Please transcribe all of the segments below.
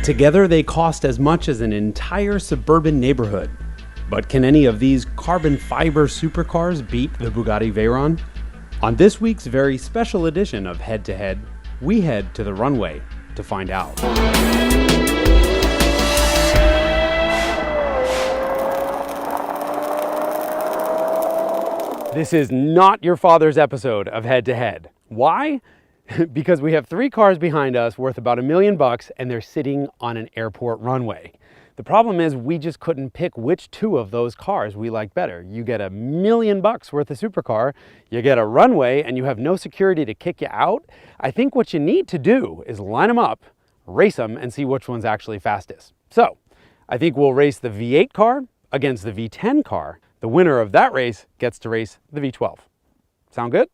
Together, they cost as much as an entire suburban neighborhood. But can any of these carbon fiber supercars beat the Bugatti Veyron? On this week's very special edition of Head to Head, we head to the runway to find out. This is not your father's episode of Head to Head. Why? Because we have three cars behind us worth about $1 million and they're sitting on an airport runway. The problem is we just couldn't pick which two of those cars we like better. You get $1 million worth of supercar, you get a runway, and you have no security to kick you out. I think what you need to do is line them up, race them, and see which one's actually fastest. So I think we'll race the V8 car against the V10 car. The winner of that race gets to race the V12. Sound good?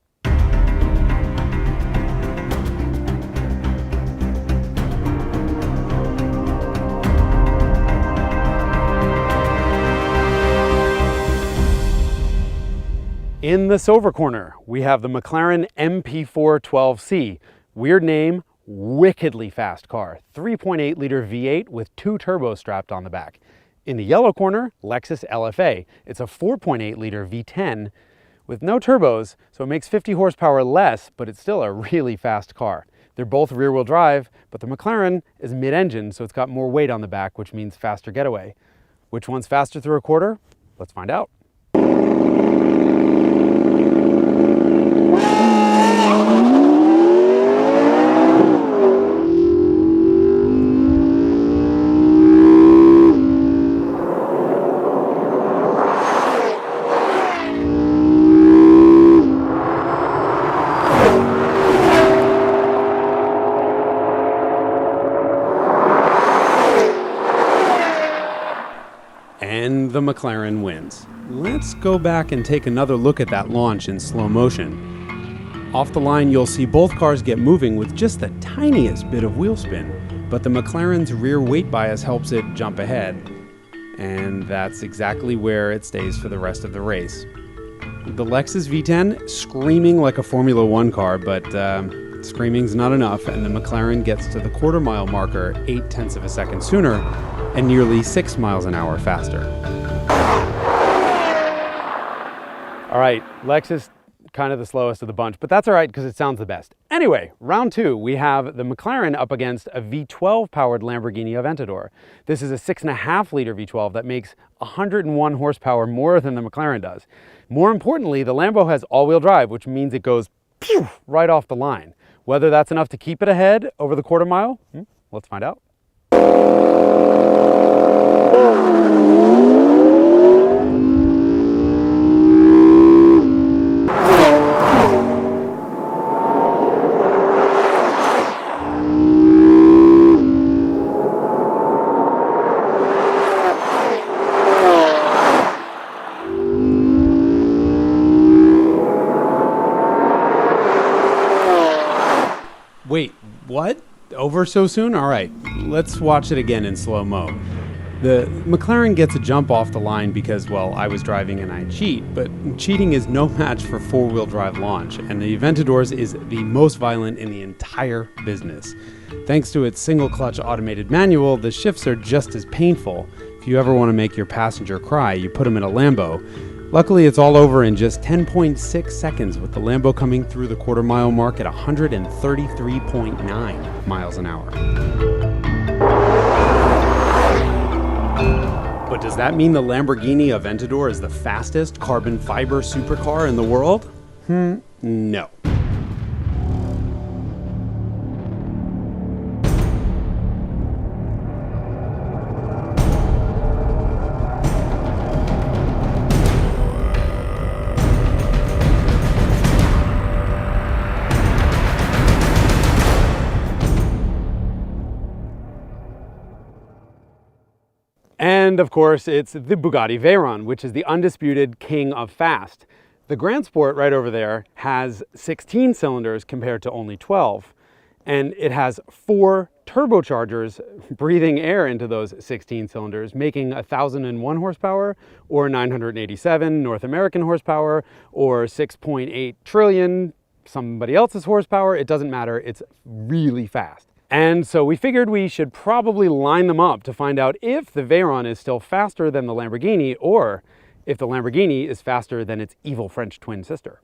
In the silver corner, we have the McLaren MP412C. Weird name, wickedly fast car. 3.8 liter V8 with 2 turbos strapped on the back. In the yellow corner, Lexus LFA. It's a 4.8 liter V10 with no turbos, so it makes 50 horsepower less, but it's still a really fast car. They're both rear-wheel drive, but the McLaren is mid-engine, so it's got more weight on the back, which means faster getaway. Which one's faster through a quarter? Let's find out. And the McLaren wins. Let's go back and take another look at that launch in slow motion. Off the line, you'll see both cars get moving with just the tiniest bit of wheel spin, but the McLaren's rear weight bias helps it jump ahead. And that's exactly where it stays for the rest of the race. The Lexus V10 screaming like a Formula One car, but screaming's not enough, and the McLaren gets to the quarter-mile marker 0.8 of a second sooner and nearly 6 miles an hour faster. All right, Lexus, kind of the slowest of the bunch, but that's all right because it sounds the best. Anyway, round two, we have the McLaren up against a V12-powered Lamborghini Aventador. This is a 6.5 liter V12 that makes 101 horsepower more than the McLaren does. More importantly, the Lambo has all-wheel drive, which means it goes pew, right off the line. Whether that's enough to keep it ahead over the quarter mile, let's find out. Wait, what? Over so soon? All right, let's watch it again in slow-mo. The McLaren gets a jump off the line because, well, I was driving and I cheat, but cheating is no match for four-wheel drive launch, and the Aventador's is the most violent in the entire business. Thanks to its single-clutch automated manual, the shifts are just as painful. If you ever want to make your passenger cry, you put them in a Lambo. Luckily, it's all over in just 10.6 seconds, with the Lambo coming through the quarter-mile mark at 133.9 miles an hour. But does that mean the Lamborghini Aventador is the fastest carbon fiber supercar in the world? No. And of course, it's the Bugatti Veyron, which is the undisputed king of fast. The Grand Sport right over there has 16 cylinders compared to only 12. And it has 4 turbochargers breathing air into those 16 cylinders, making 1,001 horsepower or 987 North American horsepower or 6.8 trillion somebody else's horsepower. It doesn't matter. It's really fast. And so we figured we should probably line them up to find out if the Veyron is still faster than the Lamborghini, or if the Lamborghini is faster than its evil French twin sister.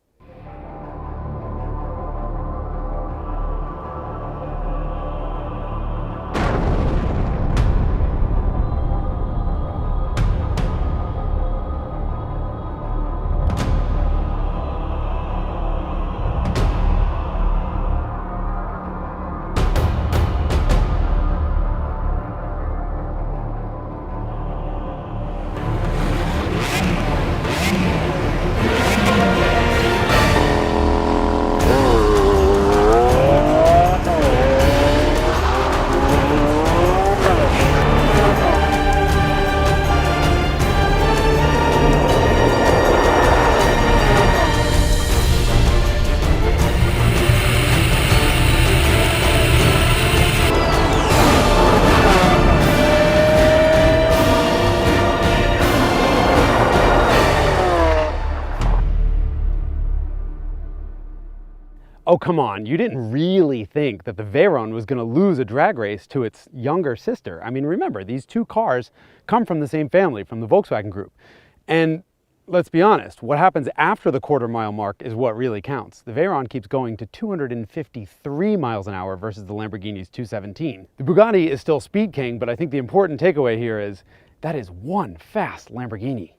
Oh, come on, you didn't really think that the Veyron was going to lose a drag race to its younger sister. I mean, remember, these two cars come from the same family, from the Volkswagen Group. And let's be honest, what happens after the quarter-mile mark is what really counts. The Veyron keeps going to 253 miles an hour versus the Lamborghini's 217. The Bugatti is still speed king, but I think the important takeaway here is that is one fast Lamborghini.